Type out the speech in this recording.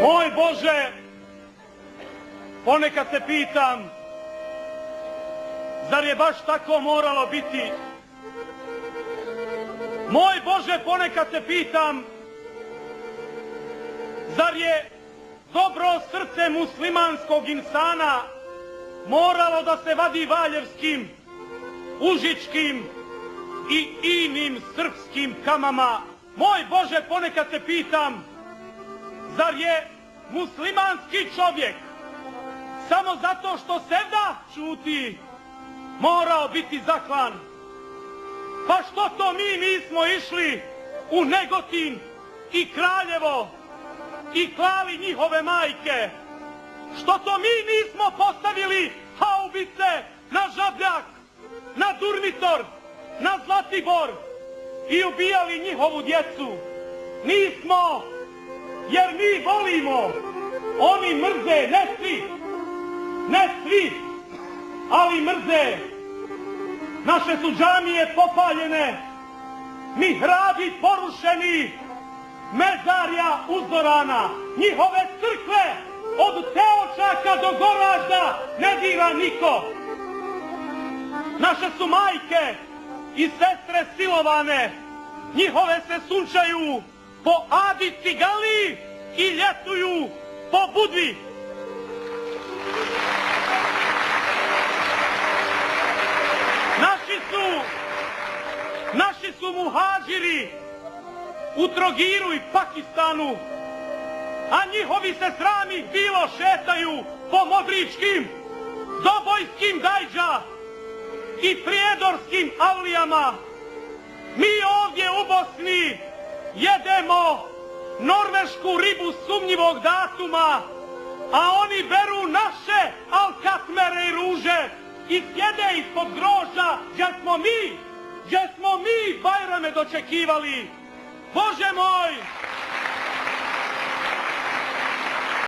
Moj Bože, ponekad se pitam, zar je baš tako moralo biti? Moj Bože, ponekad se pitam, zar je dobro srce muslimanskog insana moralo da se vadi valjevskim, užičkim i inim srpskim kamama? Moj Bože, ponekad se pitam, zar je muslimanski čovjek samo zato što sevda čuti morao biti zaklan? Pa što to mi nismo išli u Negotin i Kraljevo i klali njihove majke? Što to mi nismo postavili haubice na Žabljak, na Durmitor, na Zlatibor i ubijali njihovu djecu? Nismo, jer mi volimo. Oni mrze, ne svi, ali mrze. Naše su džamije popaljene, mihrabi porušeni, mezarja uzorana, njihove crkve od Teočaka do Goražda ne dira niko. Naše su majke i sestre silovane, njihove se sunčaju po Adi Cigali i ljetuju po Budvi. Naši su muhađiri u Trogiru i Pakistanu, a njihovi se sramih bilo šetaju po Modričkim, Dobojskim Dajđa i Prijedorskim avlijama. Mi ovdje u Bosni jedemo norvešku ribu sumnjivog datuma, a oni beru naše alkatmere i ruže i sjede ispod grožđa gdje smo mi Bajrame dočekivali. Bože moj!